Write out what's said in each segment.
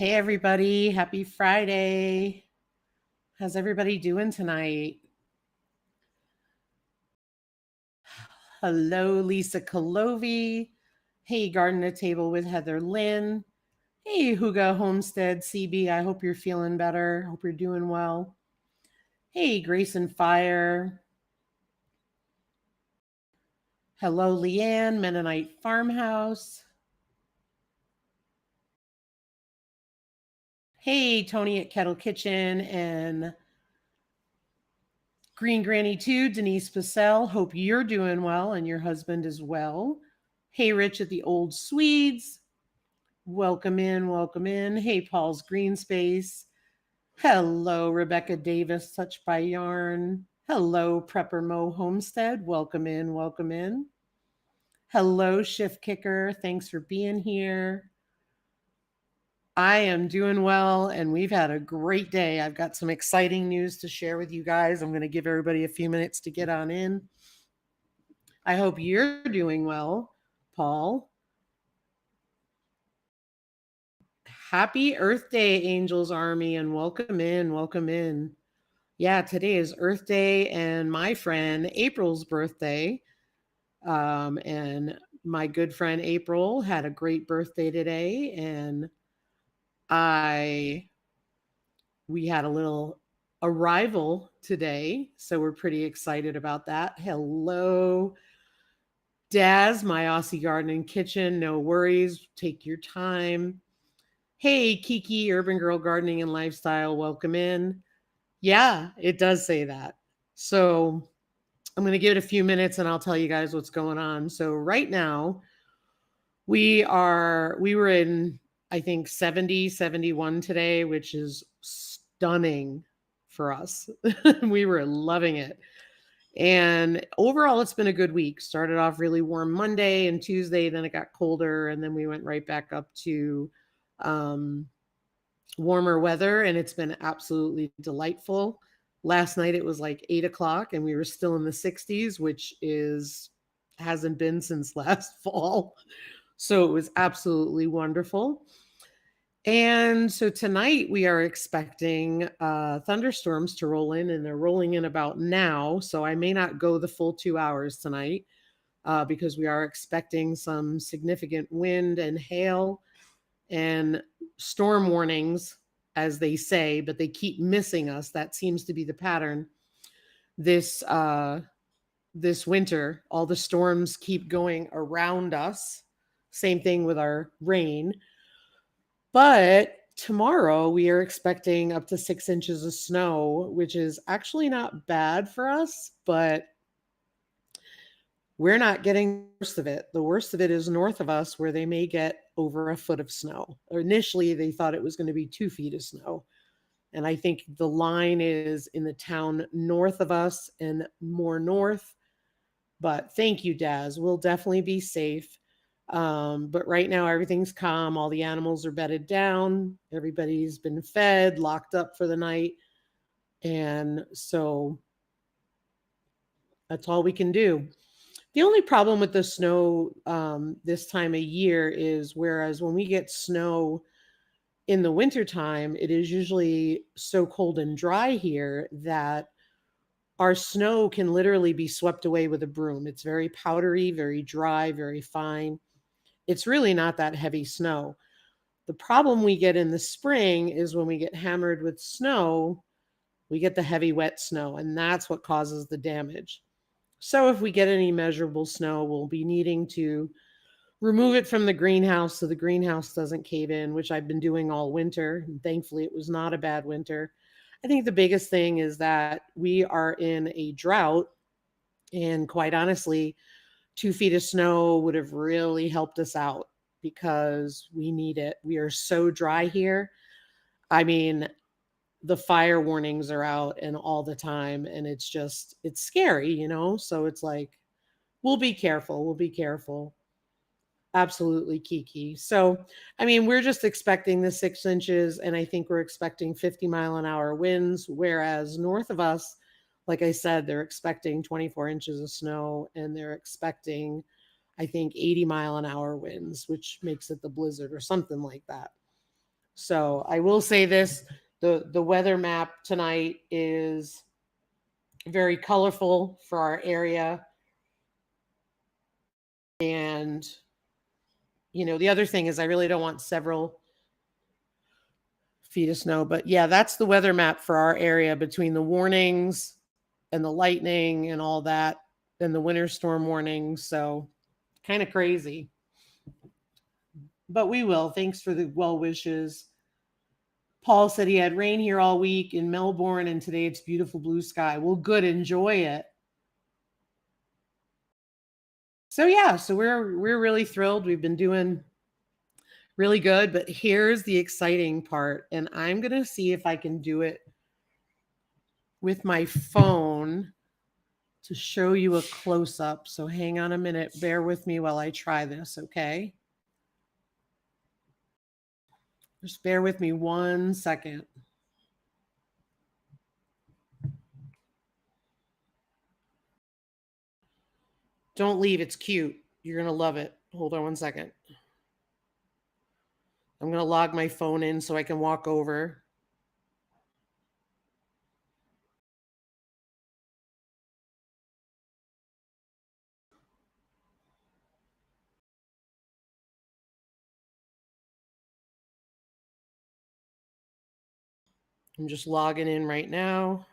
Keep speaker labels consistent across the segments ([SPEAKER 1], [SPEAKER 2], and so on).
[SPEAKER 1] Hey, everybody. Happy Friday. How's everybody doing tonight? Hello, Lisa Colovi. Hey, Garden to Table with Heather Lynn. Hey, Huga Homestead CB. I hope you're feeling better. Hope you're doing well. Hey, Grace and Fire. Hello, Leanne, Mennonite Farmhouse. Hey, Tony at Kettle Kitchen and Green Granny 2, Denise Pacell. Hope you're doing well and your husband as well. Hey, Rich at the Old Swedes. Welcome in, welcome in. Hey, Paul's Green Space. Hello, Rebecca Davis, Touched by Yarn. Hello, Prepper Mo Homestead. Welcome in, welcome in. Hello, Shift Kicker. Thanks for being here. I am doing well, and we've had a great day. I've got some exciting news to share with you guys. I'm going to give everybody a few minutes to get on in. I hope you're doing well, Paul. Happy Earth Day, Angels Army, and welcome in, welcome in. Yeah, today is Earth Day and my friend April's birthday. And my good friend April had a great birthday today, and we had a little arrival today, so we're pretty excited about that. Hello, Daz, my Aussie Garden Kitchen. No worries, take your time. Hey, Kiki, Urban Girl Gardening and Lifestyle, welcome in. Yeah, it does say that. So I'm going to give it a few minutes and I'll tell you guys what's going on. So right now we were in, I think 70, 71 today, which is stunning for us. We were loving it. And overall, it's been a good week. Started off really warm Monday and Tuesday, then it got colder, and then we went right back up to warmer weather, and it's been absolutely delightful. Last night it was like 8 o'clock, and we were still in the 60s, which hasn't been since last fall. So it was absolutely wonderful. And so tonight we are expecting thunderstorms to roll in, and they're rolling in about now. So I may not go the full 2 hours tonight because we are expecting some significant wind and hail and storm warnings, as they say, but they keep missing us. That seems to be the pattern. This winter, all the storms keep going around us. Same thing with our rain. But tomorrow we are expecting up to 6 inches of snow, which is actually not bad for us, but we're not getting the worst of it. The worst of it is north of us, where they may get over a foot of snow. Or initially, they thought it was going to be 2 feet of snow. And I think the line is in the town north of us and more north. But thank you, Daz. We'll definitely be safe. But right now, everything's calm. All the animals are bedded down. Everybody's been fed, locked up for the night. And so that's all we can do. The only problem with the snow this time of year is whereas when we get snow in the wintertime, it is usually so cold and dry here that our snow can literally be swept away with a broom. It's very powdery, very dry, very fine. It's really not that heavy snow. The problem we get in the spring is when we get hammered with snow, we get the heavy, wet snow, and that's what causes the damage. So if we get any measurable snow, we'll be needing to remove it from the greenhouse so the greenhouse doesn't cave in, which I've been doing all winter. And thankfully, it was not a bad winter. I think the biggest thing is that we are in a drought. And quite honestly, 2 feet of snow would have really helped us out because we need it. We are so dry here. I mean, the fire warnings are out and all the time, and it's scary, so it's like we'll be careful, absolutely, Kiki. So I mean, we're just expecting the 6 inches, and I think we're expecting 50-mile-an-hour winds, whereas north of us, like I said, they're expecting 24 inches of snow, and they're expecting, I think, 80-mile-an-hour winds, which makes it the blizzard or something like that. So I will say this, the weather map tonight is very colorful for our area. And the other thing is I really don't want several feet of snow, but yeah, that's the weather map for our area between the warnings and the lightning and all that and the winter storm warnings. So kind of crazy. But we will. Thanks for the well wishes. Paul said he had rain here all week in Melbourne, and today it's beautiful blue sky. Well, good. Enjoy it. So yeah, so we're really thrilled. We've been doing really good, but here's the exciting part, and I'm going to see if I can do it with my phone to show you a close up. So hang on a minute. Bear with me while I try this, okay? Just bear with me 1 second. Don't leave. It's cute. You're going to love it. Hold on 1 second. I'm going to log my phone in so I can walk over. I'm just logging in right now.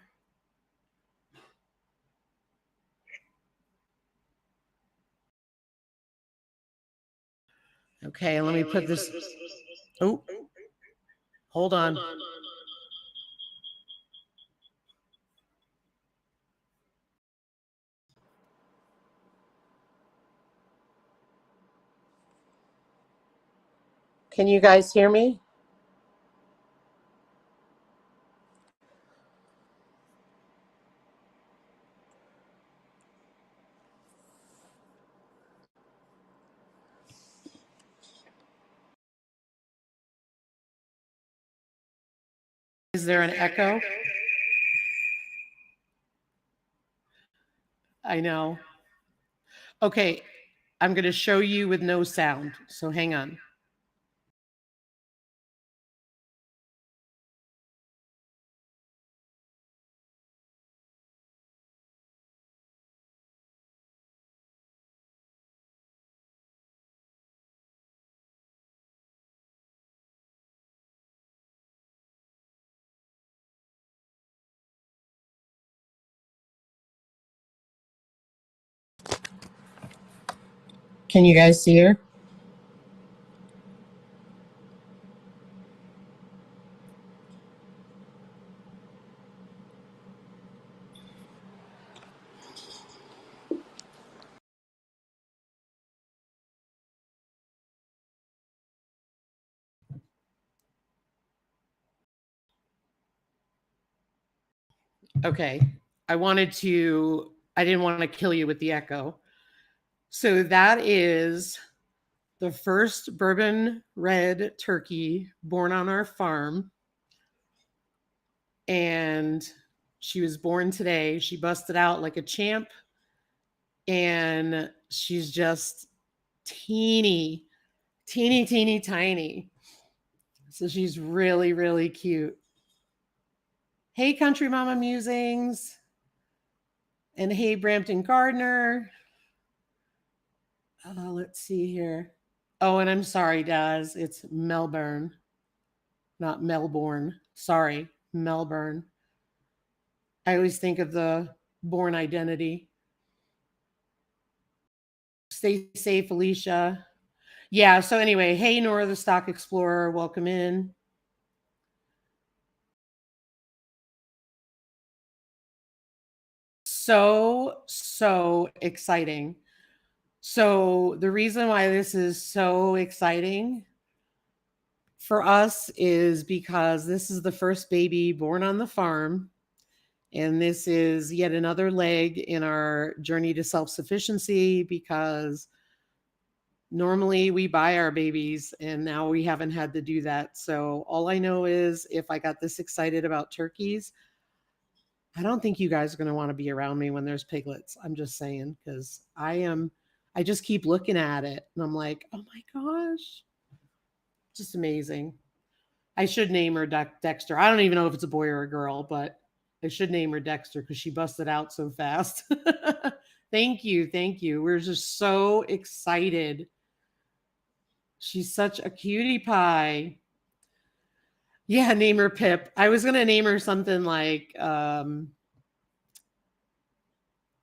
[SPEAKER 1] Okay, let me put this. Oh, hold on. Can you guys hear me? Is there an echo? I know. Okay, I'm going to show you with no sound. So hang on. Can you guys see her? Okay. I didn't want to kill you with the echo. So that is the first bourbon red turkey born on our farm. And she was born today. She busted out like a champ. And she's just teeny, teeny, teeny, tiny. So she's really, really cute. Hey, Country Mama Musings. And hey, Brampton Gardner. Let's see here. Oh, and I'm sorry, Daz. It's Melbourne, not Melbourne. Sorry, Melbourne. I always think of the Born identity. Stay safe, Alicia. Yeah, so anyway, hey, Nora the Stock Explorer, welcome in. So exciting. So the reason why this is so exciting for us is because this is the first baby born on the farm. And this is yet another leg in our journey to self-sufficiency because normally we buy our babies and now we haven't had to do that. So all I know is if I got this excited about turkeys, I don't think you guys are going to want to be around me when there's piglets. I'm just saying, because I just keep looking at it and I'm like, oh my gosh, just amazing. I should name her Dexter. I don't even know if it's a boy or a girl, but I should name her Dexter because she busted out so fast. Thank you. Thank you. We're just so excited. She's such a cutie pie. Yeah, name her Pip. I was going to name her something like, I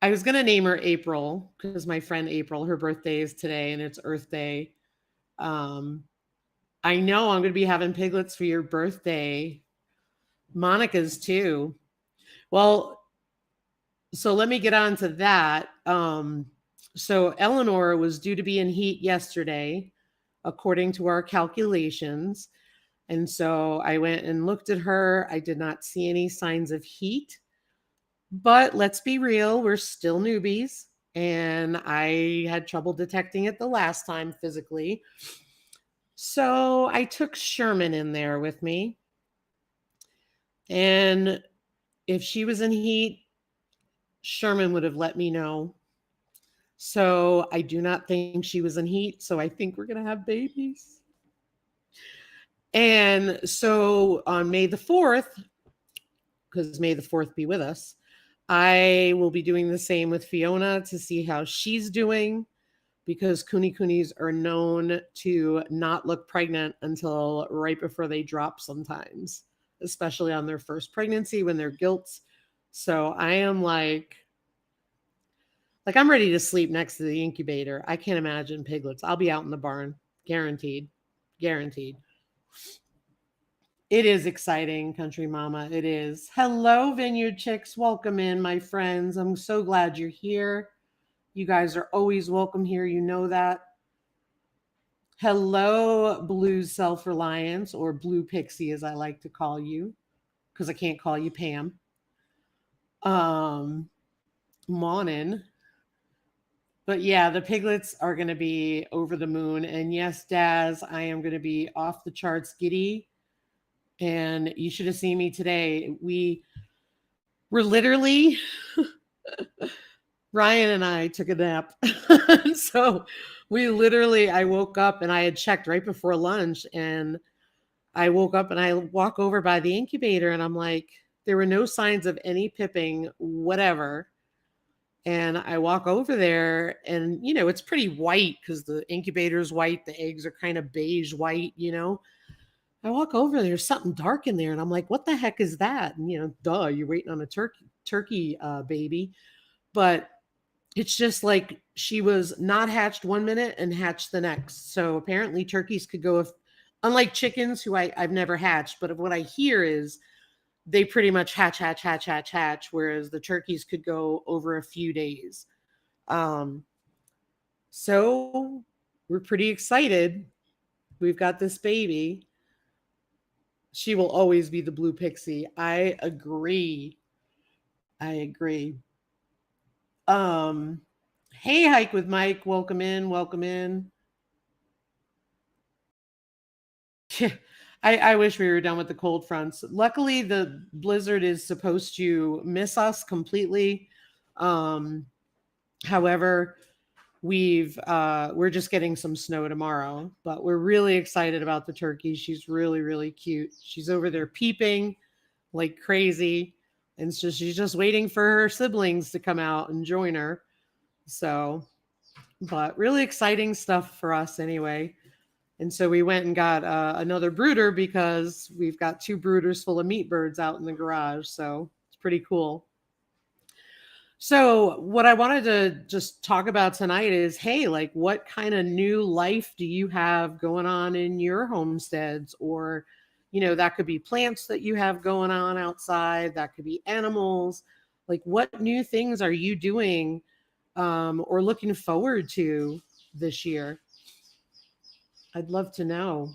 [SPEAKER 1] was going to name her April because my friend April, her birthday is today and it's Earth Day. Um, I know I'm going to be having piglets for your birthday. Monica's too. Well, so let me get on to that. So Eleanor was due to be in heat yesterday, according to our calculations. And so I went and looked at her. I did not see any signs of heat, but let's be real, we're still newbies. And I had trouble detecting it the last time physically. So I took Sherman in there with me. And if she was in heat, Sherman would have let me know. So I do not think she was in heat. So I think we're going to have babies. And so on May the 4th, because May the 4th be with us, I will be doing the same with Fiona to see how she's doing, because kunis are known to not look pregnant until right before they drop sometimes, especially on their first pregnancy when they're gilts. So I am like I'm ready to sleep next to the incubator. I can't imagine piglets. I'll be out in the barn, guaranteed. Guaranteed. It is exciting, country mama. It is. Hello, Vineyard Chicks. Welcome in, my friends. I'm so glad you're here. You guys are always welcome here. You know that. Hello, Blue Self-Reliance, or Blue Pixie, as I like to call you, because I can't call you Pam. Morning. But yeah, the piglets are going to be over the moon. And yes, Daz, I am going to be off the charts giddy. And you should have seen me today. We were literally, Ryan and I took a nap. So I woke up and I had checked right before lunch. And I woke up and I walk over by the incubator and I'm like, there were no signs of any pipping, whatever. And I walk over there and, it's pretty white because the incubator is white. The eggs are kind of beige white, I walk over, there's something dark in there. And I'm like, what the heck is that? And, duh, you're waiting on a turkey baby. But it's just like she was not hatched 1 minute and hatched the next. So apparently turkeys could go, unlike chickens who I've never hatched, but what I hear is they pretty much hatch, whereas the turkeys could go over a few days. So we're pretty excited. We've got this baby. She will always be the blue pixie. I agree. Hey, Hike with Mike. Welcome in. Welcome in. I wish we were done with the cold fronts. Luckily, the blizzard is supposed to miss us completely. However, we're just getting some snow tomorrow, but we're really excited about the turkey. She's really, really cute. She's over there peeping like crazy. And so she's just waiting for her siblings to come out and join her. So, but really exciting stuff for us anyway. And so we went and got another brooder because we've got 2 brooders full of meat birds out in the garage. So it's pretty cool. So what I wanted to just talk about tonight is, hey, like what kind of new life do you have going on in your homesteads? Or, that could be plants that you have going on outside. That could be animals. Like what new things are you doing or looking forward to this year? I'd love to know.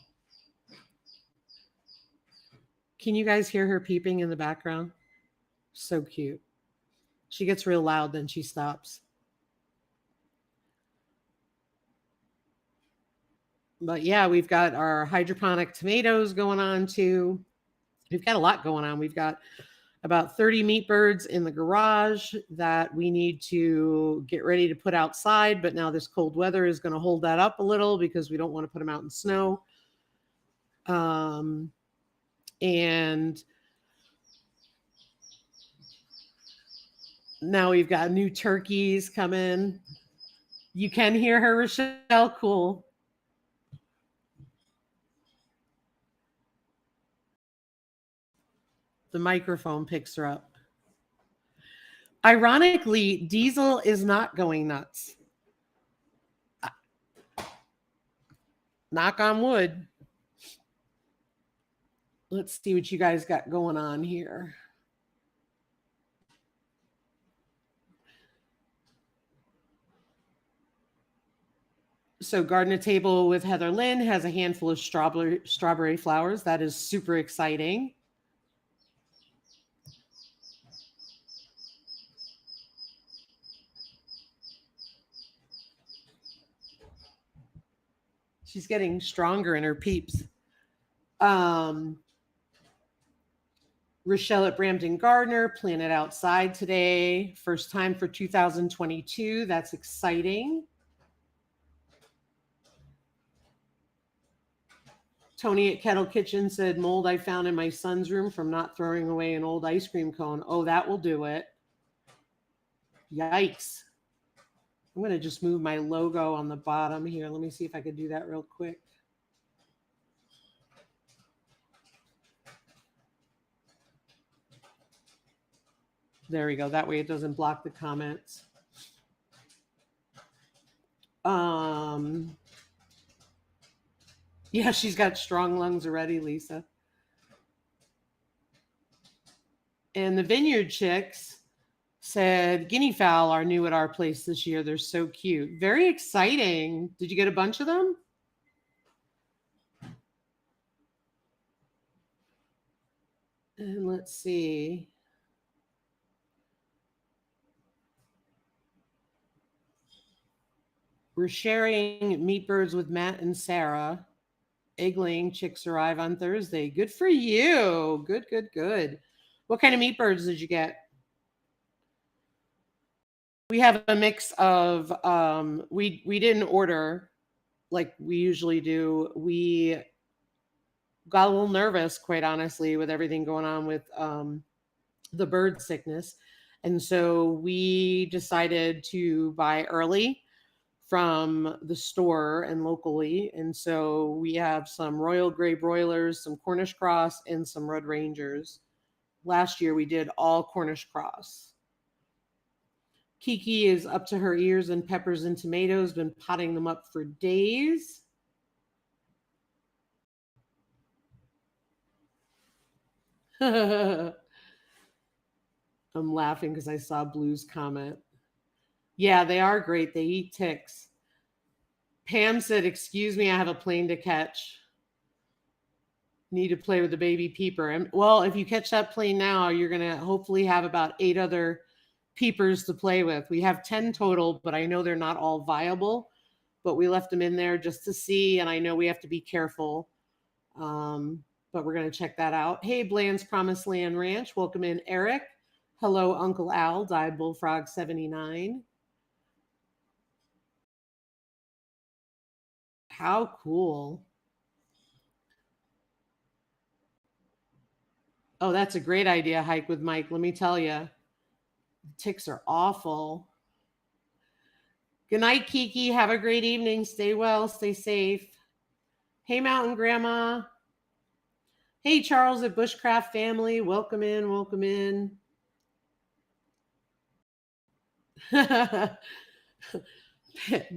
[SPEAKER 1] Can you guys hear her peeping in the background? So cute. She gets real loud, then she stops. But yeah, we've got our hydroponic tomatoes going on too. We've got a lot going on. We've got about 30 meat birds in the garage that we need to get ready to put outside. But now this cold weather is going to hold that up a little because we don't want to put them out in snow. And now we've got new turkeys coming. You can hear her, Rochelle. Cool. The microphone picks her up. Ironically, Diesel is not going nuts. Knock on wood. Let's see what you guys got going on here. So, Garden at Table with Heather Lynn has a handful of strawberry flowers. That is super exciting. She's getting stronger in her peeps. Rochelle at Brampton Gardner planted outside today. First time for 2022. That's exciting. Tony at Kettle Kitchen said, mold I found in my son's room from not throwing away an old ice cream cone. Oh, that will do it. Yikes. I'm going to just move my logo on the bottom here. Let me see if I could do that real quick. There we go. That way it doesn't block the comments. Yeah, she's got strong lungs already, Lisa. And the Vineyard Chicks said guinea fowl are new at our place this year. They're so cute. Very exciting. Did you get a bunch of them? And let's see. We're sharing meat birds with Matt and Sarah. Egg laying chicks arrive on Thursday. Good for you. Good, good, good. What kind of meat birds did you get? We have a mix of we didn't order like we usually do. We got a little nervous, quite honestly, with everything going on with the bird sickness. And so we decided to buy early from the store and locally. And so we have some Royal Grey broilers, some Cornish cross, and some Red Rangers. Last year we did all Cornish cross. Kiki is up to her ears in peppers and tomatoes, been potting them up for days. I'm laughing because I saw Blue's comment. Yeah, they are great. They eat ticks. Pam said, excuse me, I have a plane to catch. Need to play with the baby peeper. And well, if you catch that plane now, you're going to hopefully have about 8 other peepers to play with. We have 10 total, but I know they're not all viable. But we left them in there just to see, and I know we have to be careful. But we're going to check that out. Hey, Bland's Promised Land Ranch. Welcome in, Eric. Hello, Uncle Al, Dyed Bullfrog 79. How cool. Oh, that's a great idea, hike with Mike. Let me tell you, ticks are awful. Good night, Kiki. Have a great evening. Stay well, stay safe. Hey, Mountain Grandma. Hey, Charles at Bushcraft Family. Welcome in, welcome in.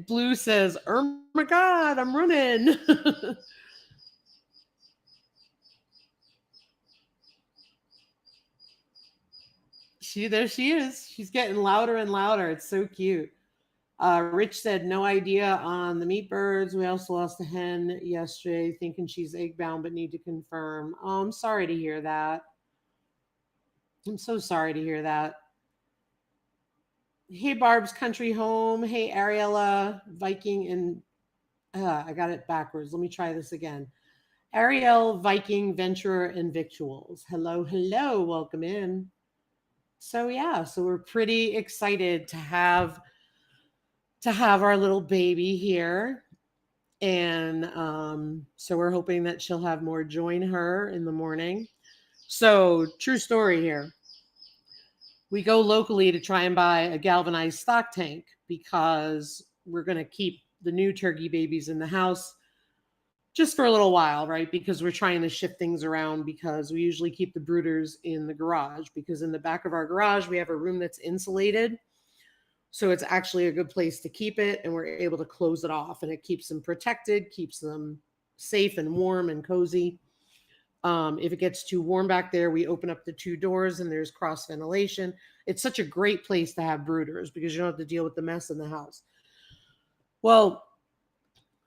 [SPEAKER 1] Blue says, oh my God, I'm running. There she is. She's getting louder and louder. It's so cute. Rich said, no idea on the meat birds. We also lost a hen yesterday, thinking she's egg bound, but need to confirm. Oh, I'm sorry to hear that. I'm so sorry to hear that. Hey, Barb's Country Home. Hey, Ariella, Viking, and I got it backwards. Let me try this again. Ariel, Viking, Venturer, and Victuals. Hello, hello. Welcome in. So yeah, so we're pretty excited to have our little baby here. And so we're hoping that she'll have more join her in the morning. So, true story here. We go locally to try and buy a galvanized stock tank because we're going to keep the new turkey babies in the house just for a little while, right? Because we're trying to shift things around because we usually keep the brooders in the garage because in the back of our garage, we have a room that's insulated. So it's actually a good place to keep it and we're able to close it off and it keeps them protected, keeps them safe and warm and cozy. If it gets too warm back there, we open up the two doors and there's cross ventilation. It's such a great place to have brooders because you don't have to deal with the mess in the house. Well,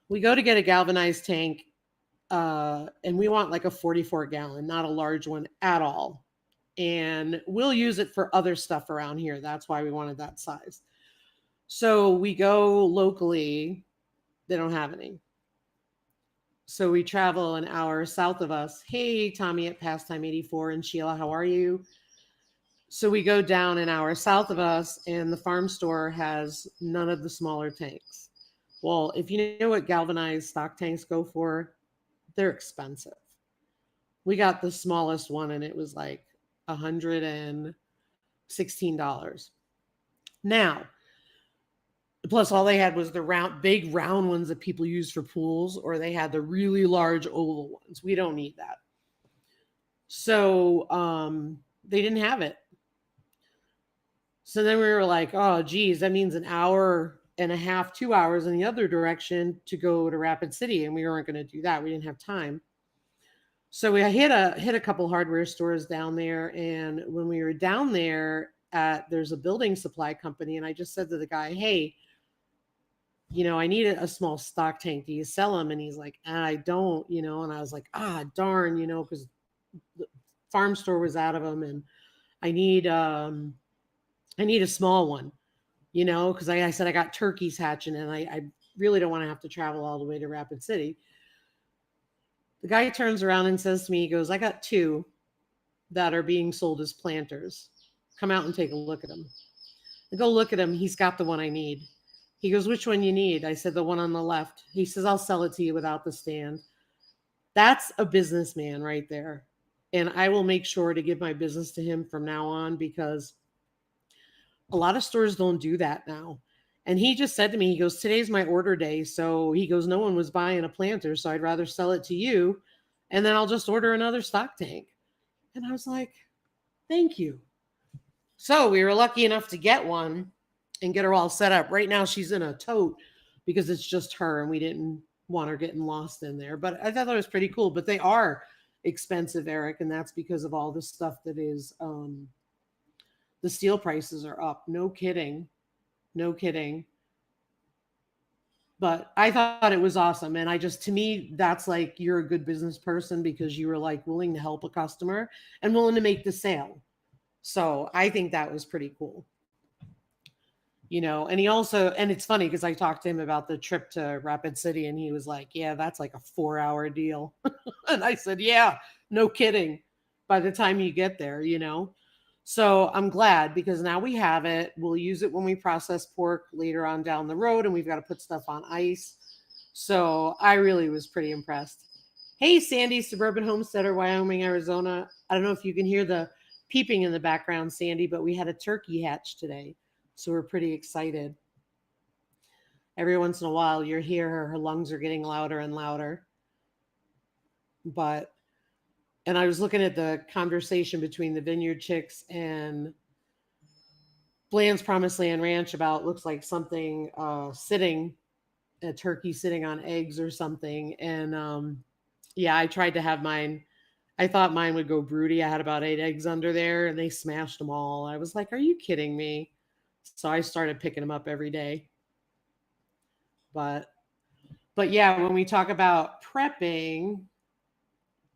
[SPEAKER 1] we go to get a galvanized tank and we want like a 44 gallon, not a large one at all. And we'll use it for other stuff around here. That's why we wanted that size. So we go locally, they don't have any. So we travel an hour south of us. Hey, Tommy at Pastime 84 and Sheila, how are you? So we go down an hour south of us, and the farm store has none of the smaller tanks. Well, if you know what galvanized stock tanks go for, they're expensive. We got the smallest one, and it was like $116. Now, plus all they had was the big round ones that people use for pools, or they had the really large oval ones. We don't need that. So they didn't have it. So then we were like, oh, geez, that means an hour and a half, 2 hours in the other direction to go to Rapid City. And we weren't going to do that. We didn't have time. So we hit a couple hardware stores down there. And when we were down there there's a building supply company. And I just said to the guy, hey, I need a small stock tank. Do you sell them? And he's like, I don't, and I was like, darn, because the farm store was out of them. And I need a small one, because I said I got turkeys hatching and I really don't want to have to travel all the way to Rapid City. The guy turns around and says to me, he goes, I got two that are being sold as planters. Come out and take a look at them. I go look at him. He's got the one I need. He goes, which one you need? I said, the one on the left. He says, I'll sell it to you without the stand. That's a businessman right there. And I will make sure to give my business to him from now on because a lot of stores don't do that now. And he just said to me, he goes, today's my order day. So he goes, no one was buying a planter. So I'd rather sell it to you. And then I'll just order another stock tank. And I was like, thank you. So we were lucky enough to get one and get her all set up. Right now she's in a tote because it's just her and we didn't want her getting lost in there. But I thought that was pretty cool. But they are expensive, Eric. And that's because of all the stuff that is the steel prices are up. No kidding. No kidding. But I thought it was awesome. And to me, that's like you're a good business person because you were like willing to help a customer and willing to make the sale. So I think that was pretty cool. And he also, and it's funny because I talked to him about the trip to Rapid City and he was like, yeah, that's like a 4 hour deal. And I said, yeah, no kidding. By the time you get there. So I'm glad because now we have it. We'll use it when we process pork later on down the road and we've got to put stuff on ice. So I really was pretty impressed. Hey, Sandy, Suburban Homesteader, Wyoming, Arizona. I don't know if you can hear the peeping in the background, Sandy, but we had a turkey hatch today. So we're pretty excited. Every once in a while, you'll hear her lungs are getting louder and louder. And I was looking at the conversation between the Vineyard Chicks and Bland's Promised Land Ranch about looks like something a turkey sitting on eggs or something. And yeah, I tried to have mine. I thought mine would go broody. I had about 8 eggs under there and they smashed them all. I was like, are you kidding me? So I started picking them up every day. But yeah, when we talk about prepping,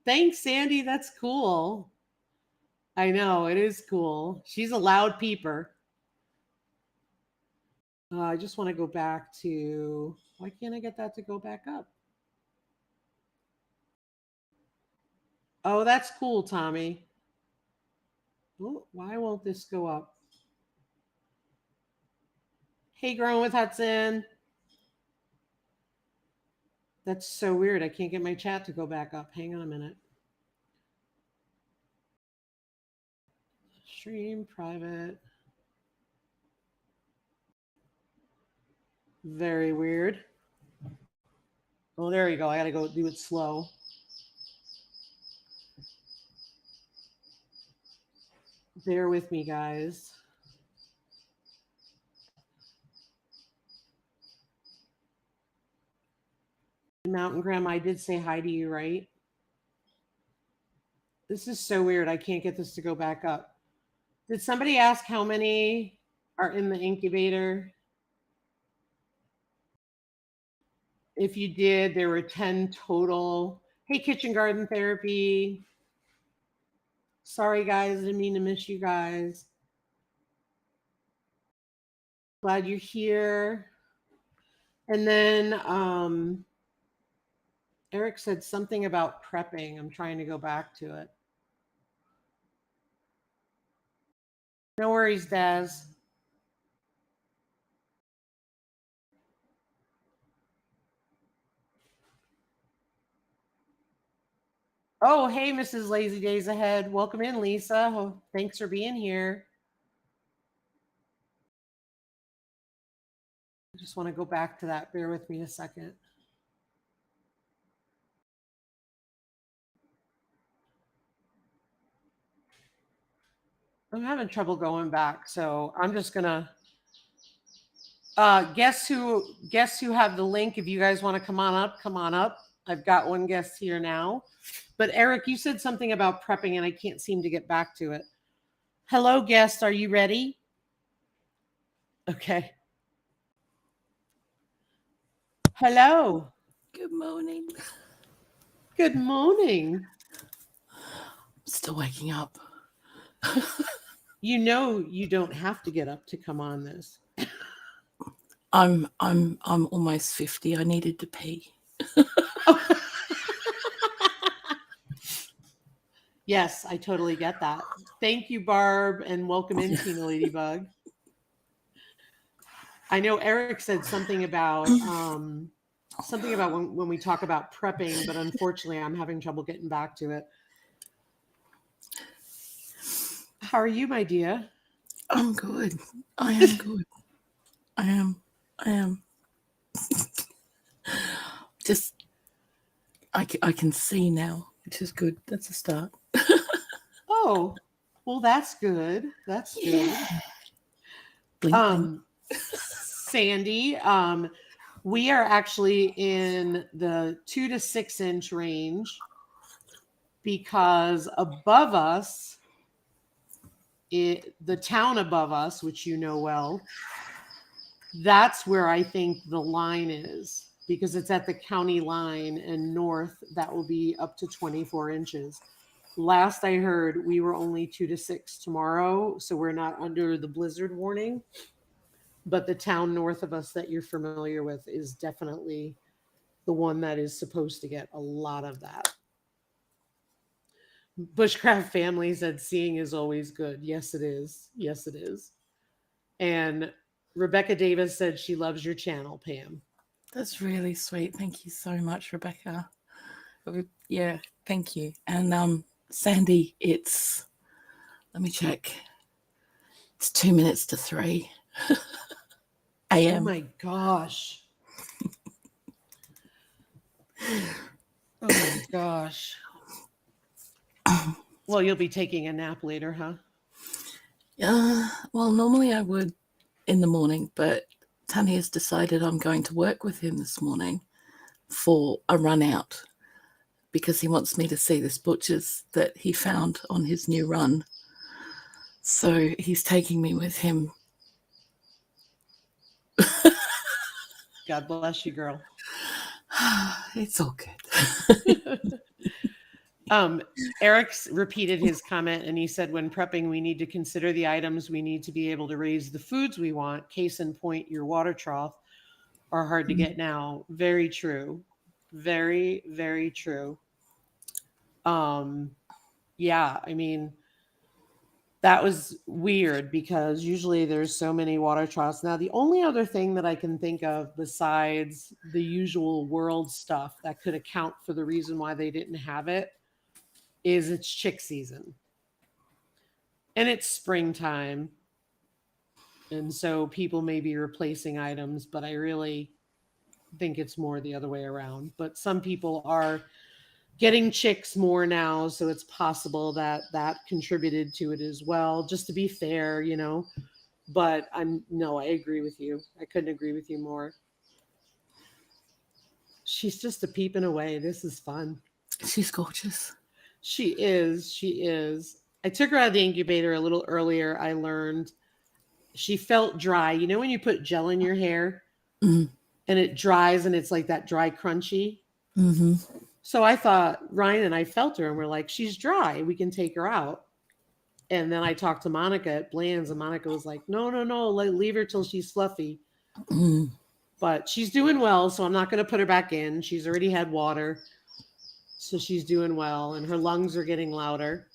[SPEAKER 1] thanks, Sandy. That's cool. I know it is cool. She's a loud peeper. I just want to go back to why can't I get that to go back up? Oh, that's cool, Tommy. Oh, why won't this go up? Hey, Growing with Hudson. That's so weird. I can't get my chat to go back up. Hang on a minute. Stream private. Very weird. Oh, there you go. I got to go do it slow. Bear with me, guys. Mountain Grandma, I did say hi to you, right? This is so weird. I can't get this to go back up. Did somebody ask how many are in the incubator? If you did, there were 10 total. Hey, Kitchen Garden Therapy. Sorry, guys. I didn't mean to miss you guys. Glad you're here. And then Eric said something about prepping. I'm trying to go back to it. No worries, Daz. Oh, hey, Mrs. Lazy Days Ahead. Welcome in, Lisa. Oh, thanks for being here. I just want to go back to that. Bear with me a second. I'm having trouble going back, so I'm just gonna guess who have the link. If you guys want to come on up, come on up. I've got one guest here now. But Eric, you said something about prepping and I can't seem to get back to it. Hello, guest. Are you ready? Okay. Hello.
[SPEAKER 2] Good morning.
[SPEAKER 1] Good morning.
[SPEAKER 2] I'm still waking up.
[SPEAKER 1] You know you don't have to get up to come on this.
[SPEAKER 2] I'm almost 50. I needed to pee.
[SPEAKER 1] Yes, I totally get that. Thank you, Barb, and welcome in, Tina Ladybug. I know Eric said something about when we talk about prepping, but unfortunately, I'm having trouble getting back to it. How are you, my dear?
[SPEAKER 2] I'm good. I am good. I am. Just, I can see now, which is good. That's a start.
[SPEAKER 1] Oh, well, that's good. That's good.
[SPEAKER 2] Blink.
[SPEAKER 1] Sandy, we are actually in the 2 to 6 inch range because above us, the town above us, which you know well, that's where I think the line is because it's at the county line, and north that will be up to 24 inches. Last I heard, we were only 2 to 6 tomorrow, so we're not under the blizzard warning. But the town north of us that you're familiar with is definitely the one that is supposed to get a lot of that. Bushcraft family said seeing is always good. Yes, it is. Yes, it is. And Rebecca Davis said she loves your channel, Pam.
[SPEAKER 2] That's really sweet. Thank you so much, Rebecca. Yeah, thank you. And Sandy, let me check. It's 2 minutes to 3 a.m.
[SPEAKER 1] Oh my gosh. Oh my gosh. Well, you'll be taking a nap later, huh?
[SPEAKER 2] Well, normally I would in the morning, but Tony has decided I'm going to work with him this morning for a run out because he wants me to see this butcher's that he found on his new run. So he's taking me with him.
[SPEAKER 1] God bless you, girl.
[SPEAKER 2] It's all good.
[SPEAKER 1] Eric's repeated his comment and he said, when prepping, we need to consider the items we need to be able to raise the foods we want. Case in point, your water trough are hard to get now. Very true. Very, very true. Yeah, I mean, that was weird because usually there's so many water troughs. Now, the only other thing that I can think of besides the usual world stuff that could account for the reason why they didn't have it is it's chick season. And it's springtime. And so people may be replacing items, but I really think it's more the other way around. But some people are getting chicks more now, so it's possible that that contributed to it as well, just to be fair, you know. But I'm no, I agree with you. I couldn't agree with you more. She's just a peeping away. This is fun.
[SPEAKER 2] She's gorgeous.
[SPEAKER 1] She is. She is. I took her out of the incubator a little earlier. I learned she felt dry. You know when you put gel in your hair
[SPEAKER 2] Mm.
[SPEAKER 1] and it dries and it's like that dry crunchy?
[SPEAKER 2] Mm-hmm.
[SPEAKER 1] So I thought Ryan and I felt her and we're like, she's dry. We can take her out. And then I talked to Monica at Bland's and Monica was like, no, no, no, leave her till she's fluffy.
[SPEAKER 2] Mm.
[SPEAKER 1] But she's doing well. So I'm not going to put her back in. She's already had water. So she's doing well and her lungs are getting louder.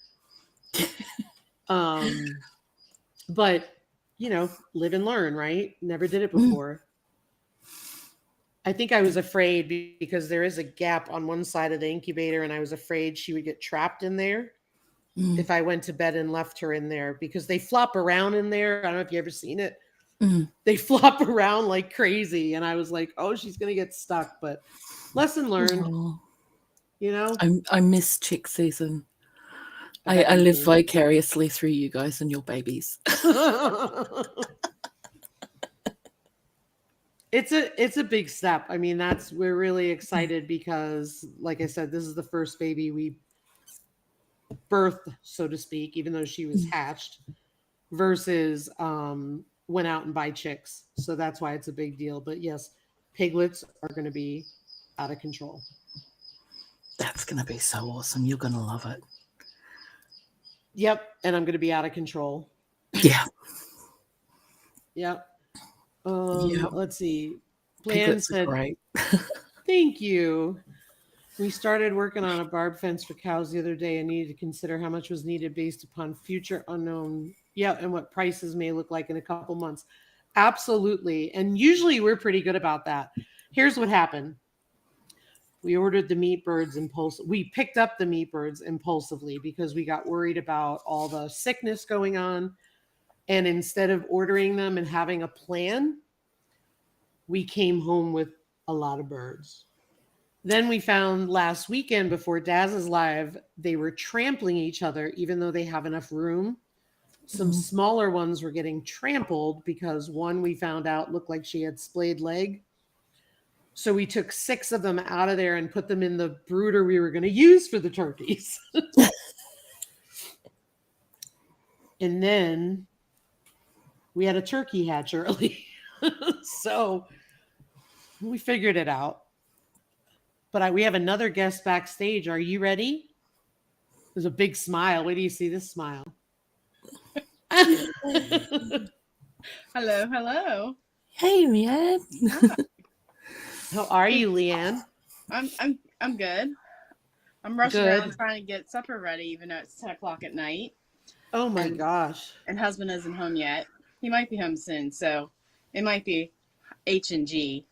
[SPEAKER 1] But you know, live and learn, right? Never did it before. I think I was afraid because there is a gap on one side of the incubator and I was afraid she would get trapped in there if I went to bed and left her in there because they flop around in there. I don't know if you ever seen it. They flop around like crazy and I was like, oh, she's going to get stuck, but lesson learned.
[SPEAKER 2] Oh.
[SPEAKER 1] You know?
[SPEAKER 2] I miss chick season.
[SPEAKER 1] I
[SPEAKER 2] I
[SPEAKER 1] bet you
[SPEAKER 2] live
[SPEAKER 1] do.
[SPEAKER 2] vicariously through you guys and your babies.
[SPEAKER 1] It's a big step. I mean, we're really excited because, like I said, this is the first baby we birthed, so to speak, even though she was hatched, versus went out and buy chicks. So that's why it's a big deal. But yes, piglets are going to be out of control.
[SPEAKER 2] That's going to be so awesome. You're going to love it.
[SPEAKER 1] Yep, and I'm going to be out of control.
[SPEAKER 2] Yeah.
[SPEAKER 1] Yep.
[SPEAKER 2] Yep.
[SPEAKER 1] Let's see.
[SPEAKER 2] Piglets said, are great.
[SPEAKER 1] Thank you. We started working on a barb fence for cows the other day and needed to consider how much was needed based upon future unknown, and what prices may look like in a couple months. Absolutely. And usually we're pretty good about that. Here's what happened. We ordered the meat birds we picked up the meat birds impulsively because we got worried about all the sickness going on. And instead of ordering them and having a plan, we came home with a lot of birds. Then we found last weekend before Daz's live, they were trampling each other, even though they have enough room. Some smaller ones were getting trampled because one we found out looked like she had splayed leg. So we took 6 of them out of there and put them in the brooder we were going to use for the turkeys. And then we had a turkey hatch early. So we figured it out. But we have another guest backstage. Are you ready? There's a big smile. Wait till you see this smile.
[SPEAKER 3] Hello, hello.
[SPEAKER 2] Hey, Leanne.
[SPEAKER 1] How are you, Leanne?
[SPEAKER 3] I'm good. I'm rushing around trying to get supper ready, even though it's 10 o'clock at night.
[SPEAKER 1] Oh my gosh!
[SPEAKER 3] And husband isn't home yet. He might be home soon, so it might be H&G.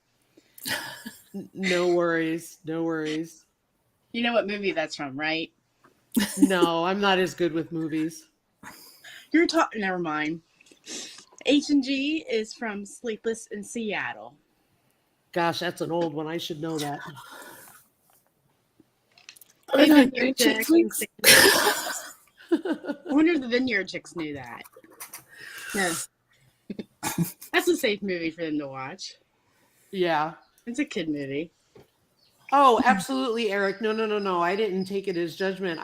[SPEAKER 1] No worries, no worries.
[SPEAKER 3] You know what movie that's from, right?
[SPEAKER 1] No, I'm not as good with movies.
[SPEAKER 3] You're talking. Never mind. H&G is from Sleepless in Seattle.
[SPEAKER 1] Gosh, that's an old one. I should know that.
[SPEAKER 2] I don't do chick flicks.
[SPEAKER 3] I wonder if the Vineyard Chicks knew that. Yeah. That's a safe movie for them to watch.
[SPEAKER 1] Yeah.
[SPEAKER 3] It's a kid movie.
[SPEAKER 1] Oh, absolutely, Eric. No. I didn't take it as judgment.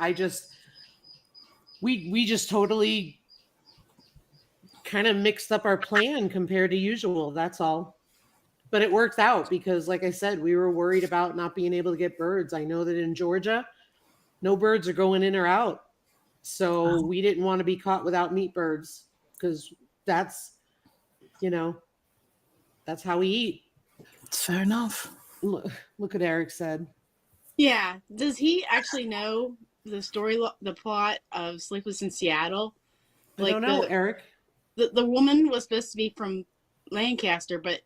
[SPEAKER 1] We just totally kind of mixed up our plan compared to usual. That's all. But it worked out because, like I said, we were worried about not being able to get birds. I know that in Georgia, no birds are going in or out. So we didn't want to be caught without meat birds because that's how we eat.
[SPEAKER 2] It's fair enough.
[SPEAKER 1] Look what Eric said.
[SPEAKER 3] Yeah. Does he actually know the story, the plot of Sleepless in Seattle?
[SPEAKER 1] I don't know, Eric.
[SPEAKER 3] The woman was supposed to be from Lancaster, but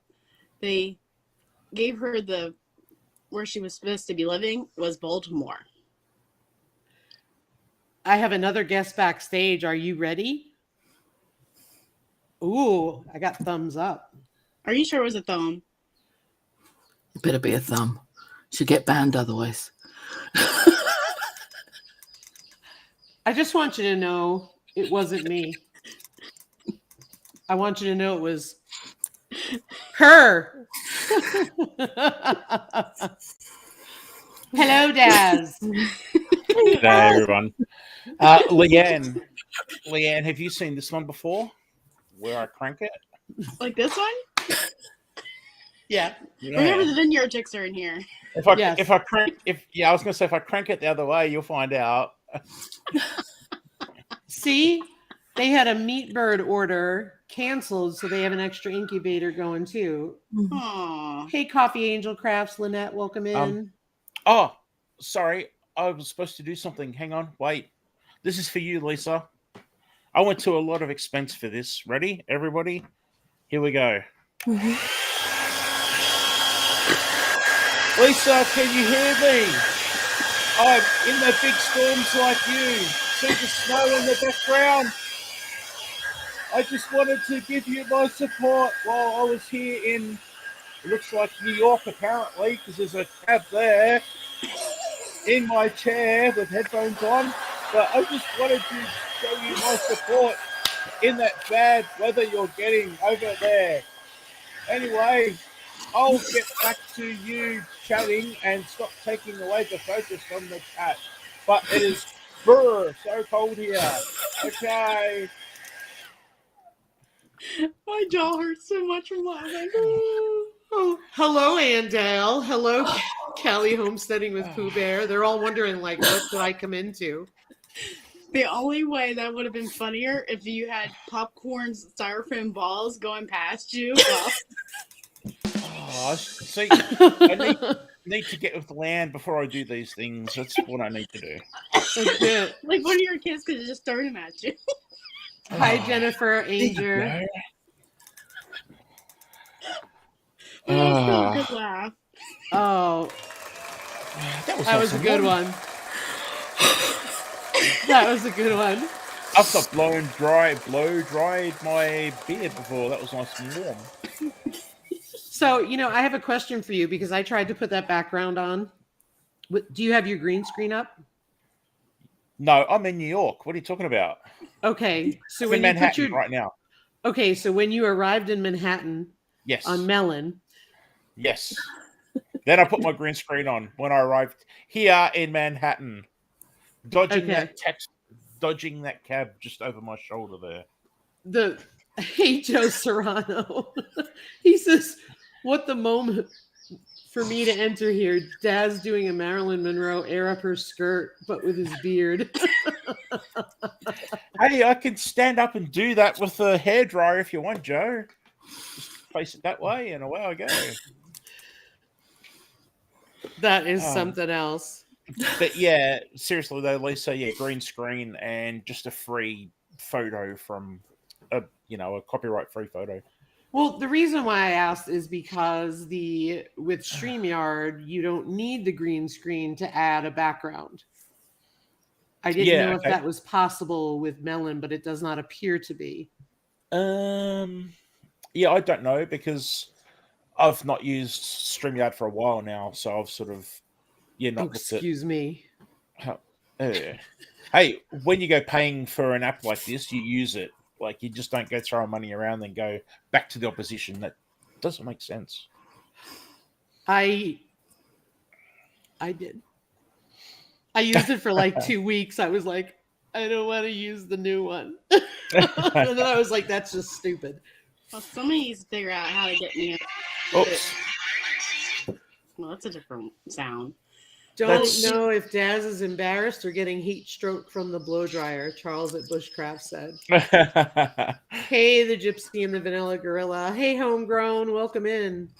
[SPEAKER 3] they gave her where she was supposed to be living was Baltimore.
[SPEAKER 1] I have another guest backstage. Are you ready? Ooh, I got thumbs up.
[SPEAKER 3] Are you sure it was a thumb?
[SPEAKER 2] It better be a thumb. Should get banned otherwise.
[SPEAKER 1] I just want you to know it wasn't me. I want you to know it was her. Hello, Daz.
[SPEAKER 4] G'day, everyone. Leanne, have you seen this one before? Where I crank it?
[SPEAKER 3] Like this one?
[SPEAKER 1] Yeah.
[SPEAKER 3] Remember the vineyard chicks are in here.
[SPEAKER 4] If I
[SPEAKER 1] Yes.
[SPEAKER 4] if I crank I was gonna say if I crank it the other way, you'll find out.
[SPEAKER 1] See, they had a meat bird order canceled, so they have an extra incubator going too.
[SPEAKER 3] Aww.
[SPEAKER 1] Hey, Coffee Angel Crafts, Lynette, welcome in.
[SPEAKER 4] Oh, sorry, I was supposed to do something. Hang on, wait. This is for you, Lisa. I went to a lot of expense for this. Ready, everybody? Here we go. Lisa, can you hear me? I'm in the big storms like you. See the snow in the background? I just wanted to give you my support while I was here in, it looks like New York apparently, because there's a cab there, in my chair with headphones on. But I just wanted to show you my support in that bad weather you're getting over there. Anyway, I'll get back to you chatting and stop taking away the focus from the chat. But it is so cold here. Okay.
[SPEAKER 3] My jaw hurts so much from laughing.
[SPEAKER 1] Oh, hello, Andale. Hello, Callie Homesteading with Pooh Bear. They're all wondering, like, what did I come into?
[SPEAKER 3] The only way that would have been funnier if you had popcorn's styrofoam balls going past you.
[SPEAKER 4] Oh, see, I need to get with the land before I do these things. That's what I need to do.
[SPEAKER 1] That's it.
[SPEAKER 3] Like one of your kids could have just thrown them at you.
[SPEAKER 1] Hi, Jennifer, Anger.
[SPEAKER 3] That was still a good laugh.
[SPEAKER 1] Oh,
[SPEAKER 4] that
[SPEAKER 1] was a good one. That was a good one.
[SPEAKER 4] I've got blow dried my beard before. That was nice and warm.
[SPEAKER 1] So, I have a question for you because I tried to put that background on. Do you have your green screen up?
[SPEAKER 4] No, I'm in New York. What are you talking about?
[SPEAKER 1] Okay, so
[SPEAKER 4] I'm
[SPEAKER 1] when
[SPEAKER 4] in
[SPEAKER 1] you
[SPEAKER 4] Manhattan
[SPEAKER 1] put your
[SPEAKER 4] right now.
[SPEAKER 1] Okay, so when you arrived in Manhattan,
[SPEAKER 4] Yes,
[SPEAKER 1] on Mellon,
[SPEAKER 4] yes. Then I put my green screen on when I arrived here in Manhattan, dodging that cab just over my shoulder there.
[SPEAKER 1] Hey, Joe Serrano, he says, "What the moment for me to enter here? Daz doing a Marilyn Monroe, air up her skirt, but with his beard."
[SPEAKER 4] Hey, I can stand up and do that with a hairdryer if you want, Joe. Just face it that way, and away I go.
[SPEAKER 1] That is something else.
[SPEAKER 4] But yeah, seriously though, Lisa, green screen and just a free photo from a copyright-free photo.
[SPEAKER 1] Well, the reason why I asked is because with StreamYard, you don't need the green screen to add a background. I didn't know if that was possible with Mellon, but it does not appear to be.
[SPEAKER 4] Yeah, I don't know because I've not used StreamYard for a while now, so I've sort of not looked at.
[SPEAKER 1] Excuse me.
[SPEAKER 4] Hey, when you go paying for an app like this, you use it. Like, you just don't go throwing money around and go back to the opposition. That doesn't make sense.
[SPEAKER 1] I did. I used it for like 2 weeks. I was like, I don't want to use the new one. And then I was like, that's just stupid.
[SPEAKER 3] Well, somebody needs to figure out how to get me.
[SPEAKER 4] Oops.
[SPEAKER 3] Well, that's a different sound.
[SPEAKER 1] Don't know if Daz is embarrassed or getting heat stroke from the blow dryer, Charles at Bushcraft said. Hey, the Gypsy and the Vanilla Gorilla. Hey, Homegrown, welcome in.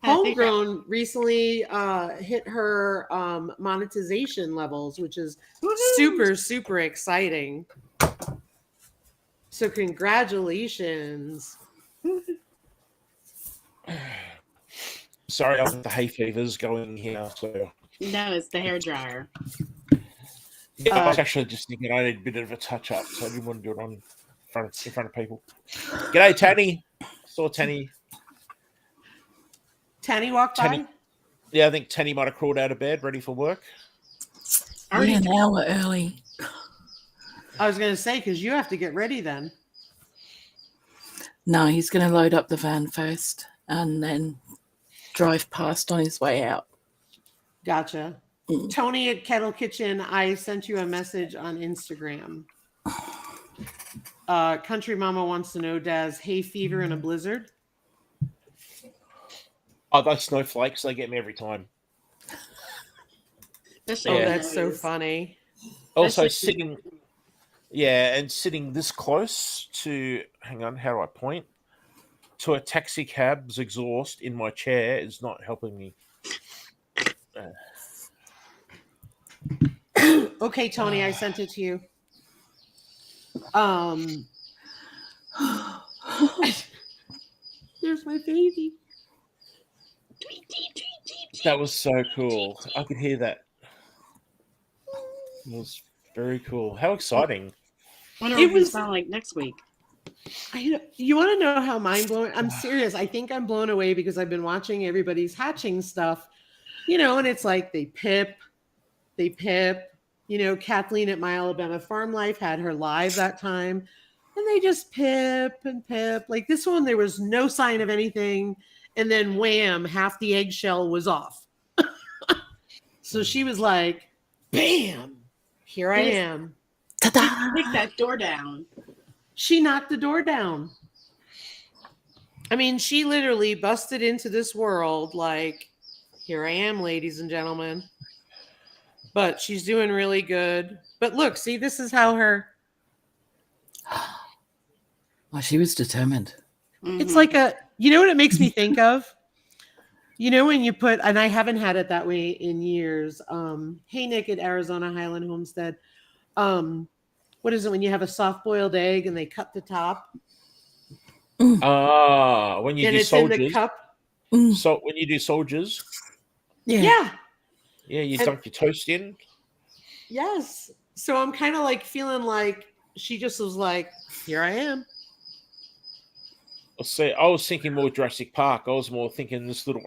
[SPEAKER 1] Homegrown recently hit her monetization levels, which is super, super exciting. So congratulations.
[SPEAKER 4] Sorry, I've got the hay fevers going here. So
[SPEAKER 3] no, it's the hair dryer.
[SPEAKER 4] Yeah, I was actually just thinking I need a bit of a touch up, so I didn't want to do it in front of people. G'day, Tanny. Saw Tanny.
[SPEAKER 1] Tanny walked by.
[SPEAKER 4] Yeah, I think Tanny might have crawled out of bed, ready for work.
[SPEAKER 2] Yeah, an hour early.
[SPEAKER 1] I was going to say, because you have to get ready then.
[SPEAKER 2] No, he's going to load up the van first and then drive past on his way out.
[SPEAKER 1] Gotcha. Tony at Kettle Kitchen, I sent you a message on Instagram. Country Mama wants to know, does hay fever in a blizzard?
[SPEAKER 4] Oh, those snowflakes, they get me every time.
[SPEAKER 3] Especially
[SPEAKER 1] Oh,
[SPEAKER 3] the
[SPEAKER 1] that's so
[SPEAKER 3] nose.
[SPEAKER 1] funny.
[SPEAKER 4] Also,
[SPEAKER 3] Especially-
[SPEAKER 4] sitting this close to, hang on, how do I point? To a taxi cab's exhaust in my chair is not helping me.
[SPEAKER 1] Okay, Tony, I sent it to you. There's my baby.
[SPEAKER 4] That was so cool. I could hear that. It was very cool. How exciting.
[SPEAKER 3] Wonder
[SPEAKER 1] It
[SPEAKER 3] what
[SPEAKER 1] was-
[SPEAKER 3] it sound like next week.
[SPEAKER 1] You want to know how mind blowing? I'm serious. I think I'm blown away because I've been watching everybody's hatching stuff, and it's like they pip. Kathleen at My Alabama Farm Life had her live that time, and they just pip and pip. Like this one, there was no sign of anything, and then wham, half the eggshell was off. So she was like, "Bam! Here I am."
[SPEAKER 2] Ta-da!
[SPEAKER 3] Kick that door down.
[SPEAKER 1] She knocked the door down. I mean, she literally busted into this world like, here I am, ladies and gentlemen. But she's doing really good. But look, see, this is how her.
[SPEAKER 2] Well, she was determined.
[SPEAKER 1] It's like you know what it makes me think of? When you put, and I haven't had it that way in years. Hey, Nick at Arizona Highland Homestead. What is it when you have a soft boiled egg and they cut the top?
[SPEAKER 4] When you
[SPEAKER 1] And
[SPEAKER 4] do
[SPEAKER 1] it's in the
[SPEAKER 4] soldiers.
[SPEAKER 1] cup?
[SPEAKER 4] So when you do soldiers,
[SPEAKER 1] Yeah.
[SPEAKER 4] you
[SPEAKER 1] And-
[SPEAKER 4] dunk your toast in.
[SPEAKER 1] Yes. So I'm kind of like feeling like she just was like, here I am.
[SPEAKER 4] I was thinking more Jurassic Park. I was more thinking this little.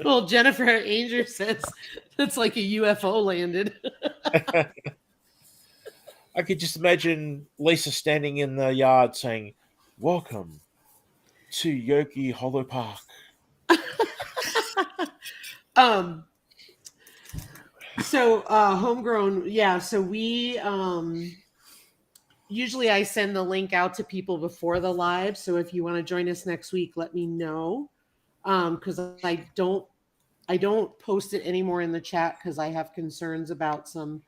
[SPEAKER 1] Well, Jennifer Ainger says it's like a UFO landed.
[SPEAKER 4] I could just imagine Lisa standing in the yard saying, "Welcome to Yogi Hollow Park."
[SPEAKER 1] So homegrown, yeah. So we usually I send the link out to people before the live. So if you want to join us next week, let me know. Because I don't post it anymore in the chat because I have concerns about some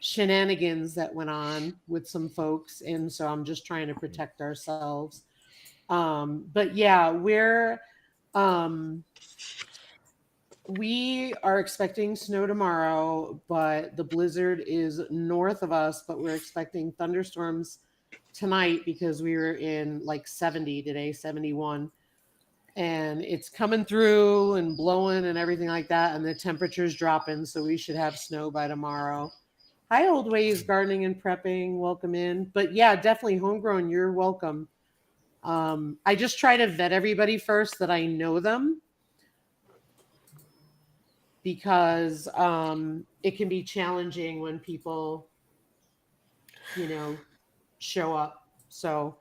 [SPEAKER 1] shenanigans that went on with some folks, and so I'm just trying to protect ourselves. But yeah, we are expecting snow tomorrow, but the blizzard is north of us, but we're expecting thunderstorms tonight because we were in like 70 today, 71. And it's coming through and blowing and everything like that. And the temperature's dropping. So we should have snow by tomorrow. Hi, Old Ways Gardening and Prepping. Welcome in. But yeah, definitely homegrown. You're welcome. I just try to vet everybody first that I know them, because it can be challenging when people, show up. So,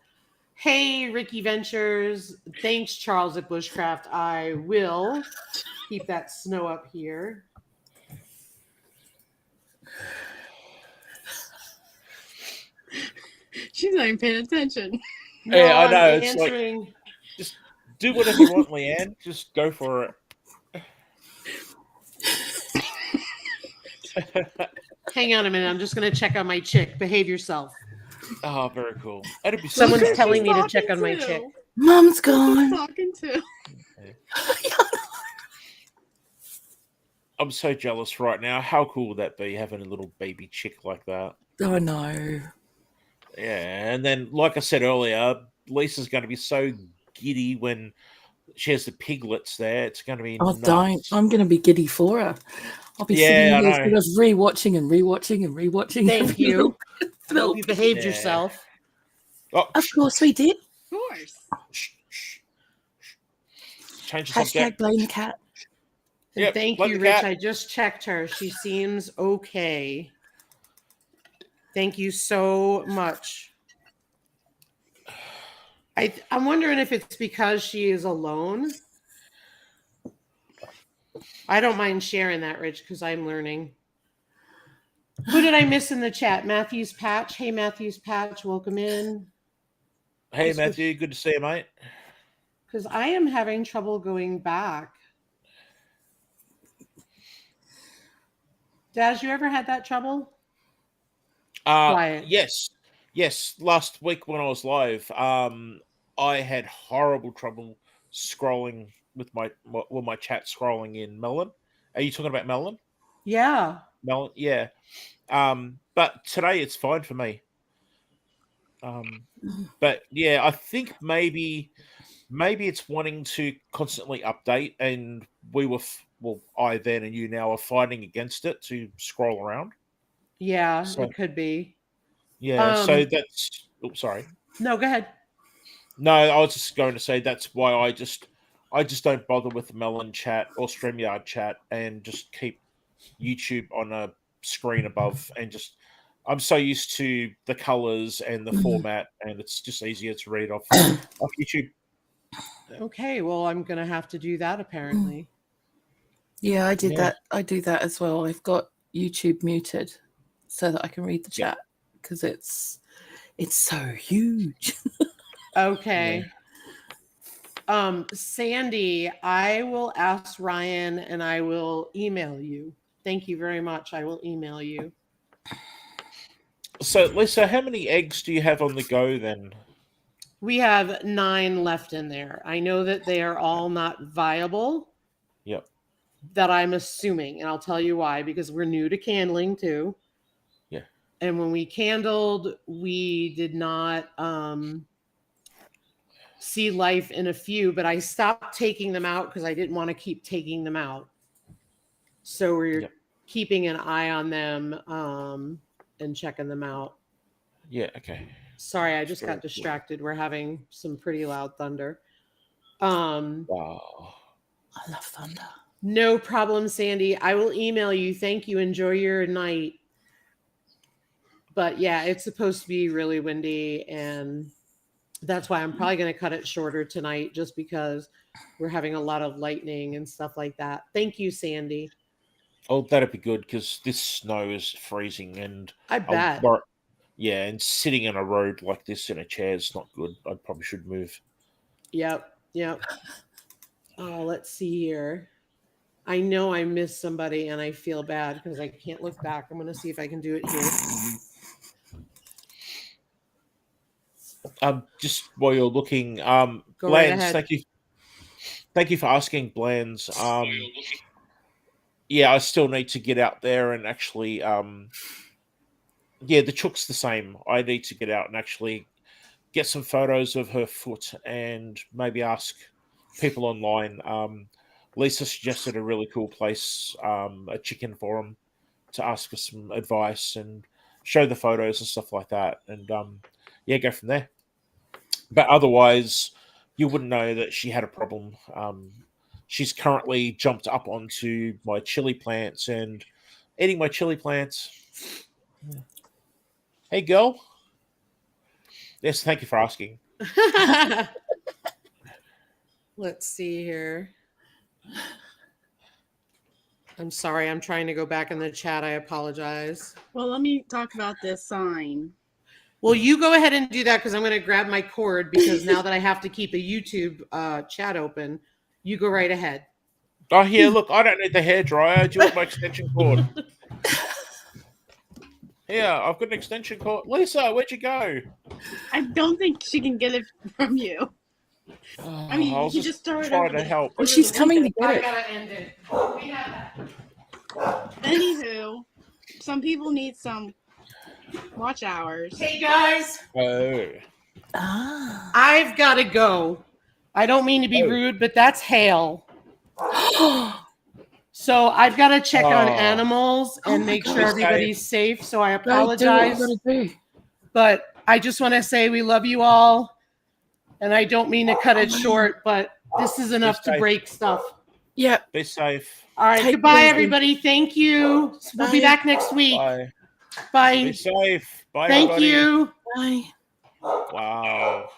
[SPEAKER 1] hey, Ricky Ventures. Thanks, Charles at Bushcraft. I will keep that snow up here.
[SPEAKER 3] She's not even paying attention.
[SPEAKER 1] No,
[SPEAKER 4] Yeah, I know.
[SPEAKER 1] I'm
[SPEAKER 4] It's like,
[SPEAKER 1] answering.
[SPEAKER 4] just do whatever you want, Leanne. Just go for it.
[SPEAKER 1] Hang on a minute. I'm just going to check on my chick. Behave yourself.
[SPEAKER 4] Oh, very cool. That'd be
[SPEAKER 1] Someone's
[SPEAKER 4] so
[SPEAKER 1] telling me
[SPEAKER 3] Talking
[SPEAKER 1] to check on my
[SPEAKER 3] to.
[SPEAKER 1] chick.
[SPEAKER 2] Mum's
[SPEAKER 3] Who's
[SPEAKER 2] gone.
[SPEAKER 3] talking to?
[SPEAKER 4] I'm so jealous right now. How cool would that be, having a little baby chick like that?
[SPEAKER 2] Oh no.
[SPEAKER 4] Yeah, and then, like I said earlier, Lisa's going to be so giddy when She has the piglets there. It's going to be
[SPEAKER 2] Oh,
[SPEAKER 4] nuts.
[SPEAKER 2] don't. I'm going to be giddy for her. I'll be sitting
[SPEAKER 4] Yeah, I
[SPEAKER 2] here
[SPEAKER 4] know.
[SPEAKER 2] sort of rewatching and rewatching and rewatching.
[SPEAKER 1] Thank
[SPEAKER 2] every
[SPEAKER 1] you.
[SPEAKER 2] little
[SPEAKER 1] I hope
[SPEAKER 2] film.
[SPEAKER 1] you behaved
[SPEAKER 4] Yeah.
[SPEAKER 1] yourself.
[SPEAKER 4] Oh,
[SPEAKER 2] Of course we did.
[SPEAKER 3] Of course.
[SPEAKER 4] shh. Change the
[SPEAKER 2] Hashtag
[SPEAKER 4] subject.
[SPEAKER 2] blame the cat.
[SPEAKER 1] And
[SPEAKER 4] Yep,
[SPEAKER 1] thank
[SPEAKER 4] blame
[SPEAKER 1] you,
[SPEAKER 4] the
[SPEAKER 1] Rich.
[SPEAKER 4] cat.
[SPEAKER 1] I just checked her. She seems okay. Thank you so much. I'm wondering if it's because she is alone. I don't mind sharing that, Rich, because I'm learning. Who did I miss in the chat? Matthew's Patch. Hey, Matthew's Patch, welcome in.
[SPEAKER 4] Hey, Matthew. Good to see you, mate.
[SPEAKER 1] Because I am having trouble going back. Daz, you ever had that trouble? Quiet.
[SPEAKER 4] Yes. Last week when I was live, I had horrible trouble scrolling with my chat scrolling in Melon. Are you talking about Melon?
[SPEAKER 1] Yeah.
[SPEAKER 4] Melon, yeah. But today it's fine for me. But yeah, I think maybe it's wanting to constantly update, and I then and you now are fighting against it to scroll around.
[SPEAKER 1] Yeah,
[SPEAKER 4] So
[SPEAKER 1] it could be.
[SPEAKER 4] yeah, so that's. Oops, sorry.
[SPEAKER 1] No, go ahead.
[SPEAKER 4] No, I was just going to say that's why I just don't bother with the Melon chat or StreamYard chat and just keep YouTube on a screen above and just I'm so used to the colors and the format and it's just easier to read off YouTube.
[SPEAKER 1] Okay, well, I'm going to have to do that apparently.
[SPEAKER 2] Yeah, I did
[SPEAKER 4] Yeah.
[SPEAKER 2] that. I do that as well. I've got YouTube muted so that I can read the chat because it's so huge.
[SPEAKER 1] Okay. Sandy, I will ask Ryan and I will email you. Thank you very much. I will email you.
[SPEAKER 4] So, Lisa, how many eggs do you have on the go then?
[SPEAKER 1] We have 9 left in there. I know that they are all not viable.
[SPEAKER 4] Yep.
[SPEAKER 1] That I'm assuming, and I'll tell you why, because we're new to candling too.
[SPEAKER 4] Yeah.
[SPEAKER 1] And when we candled, we did not see life in a few, but I stopped taking them out because I didn't want to keep taking them out. So we're keeping an eye on them and checking them out.
[SPEAKER 4] Yeah, okay.
[SPEAKER 1] Sorry, I just got distracted. We're having some pretty loud thunder.
[SPEAKER 4] Wow.
[SPEAKER 2] I love thunder.
[SPEAKER 1] No problem, Sandy. I will email you. Thank you. Enjoy your night. But yeah, it's supposed to be really windy, and that's why I'm probably going to cut it shorter tonight, just because we're having a lot of lightning and stuff like that. Thank you, Sandy.
[SPEAKER 4] Oh, that'd be good because this snow is freezing and
[SPEAKER 1] I bet.
[SPEAKER 4] Yeah, and sitting in a road like this in a chair is not good. I probably should move.
[SPEAKER 1] Yep. Oh, let's see here. I know I missed somebody and I feel bad because I can't look back. I'm going to see if I can do it here.
[SPEAKER 4] Just while you're looking,
[SPEAKER 1] Go
[SPEAKER 4] Blands,
[SPEAKER 1] right ahead.
[SPEAKER 4] thank you for asking, Blands. Yeah, I still need to get out there and actually, the chook's the same. I need to get out and actually get some photos of her foot and maybe ask people online. Lisa suggested a really cool place, a chicken forum, to ask for some advice and show the photos and stuff like that. And go from there. But otherwise, you wouldn't know that she had a problem. She's currently jumped up onto my chili plants and eating my chili plants. Yeah. Hey, girl. Yes, thank you for asking.
[SPEAKER 1] Let's see here. I'm sorry. I'm trying to go back in the chat. I apologize.
[SPEAKER 3] Well, let me talk about this sign.
[SPEAKER 1] Well, you go ahead and do that because I'm going to grab my cord because now that I have to keep a YouTube chat open, you go right ahead.
[SPEAKER 4] Oh, here, look, I don't need the hairdryer. Do you want my extension cord? Here, I've got an extension cord. Lisa, where'd you go?
[SPEAKER 3] I don't think she can get it from you.
[SPEAKER 4] Oh,
[SPEAKER 3] I mean,
[SPEAKER 4] I
[SPEAKER 3] you
[SPEAKER 4] was
[SPEAKER 3] can just throw it
[SPEAKER 4] trying
[SPEAKER 3] over
[SPEAKER 4] to help.
[SPEAKER 2] Well, she's coming to get
[SPEAKER 1] I
[SPEAKER 2] it.
[SPEAKER 1] gotta end it. We have that.
[SPEAKER 3] Anywho, some people need some watch hours.
[SPEAKER 1] Hey guys,
[SPEAKER 4] Oh.
[SPEAKER 2] Ah.
[SPEAKER 1] I've got to go. I don't mean to be
[SPEAKER 4] Oh.
[SPEAKER 1] rude, but that's hail. So I've got to check on
[SPEAKER 4] Oh.
[SPEAKER 1] animals
[SPEAKER 2] Oh
[SPEAKER 1] and
[SPEAKER 2] my
[SPEAKER 1] make
[SPEAKER 2] God.
[SPEAKER 1] sure everybody's safe. So I
[SPEAKER 2] Go do what you
[SPEAKER 1] apologize.
[SPEAKER 2] gotta do.
[SPEAKER 1] But I just want to say we love you all. And I don't mean to cut it short, but this is enough to
[SPEAKER 4] safe.
[SPEAKER 1] break stuff.
[SPEAKER 2] Yep.
[SPEAKER 4] Be safe.
[SPEAKER 1] All right.
[SPEAKER 2] Take it
[SPEAKER 1] Goodbye,
[SPEAKER 2] easy.
[SPEAKER 1] everybody. Thank you. We'll be
[SPEAKER 2] Bye.
[SPEAKER 1] back next week.
[SPEAKER 4] Bye.
[SPEAKER 1] Bye.
[SPEAKER 4] Be safe. Bye,
[SPEAKER 1] Thank
[SPEAKER 4] everybody.
[SPEAKER 1] you.
[SPEAKER 2] Bye.
[SPEAKER 4] Wow.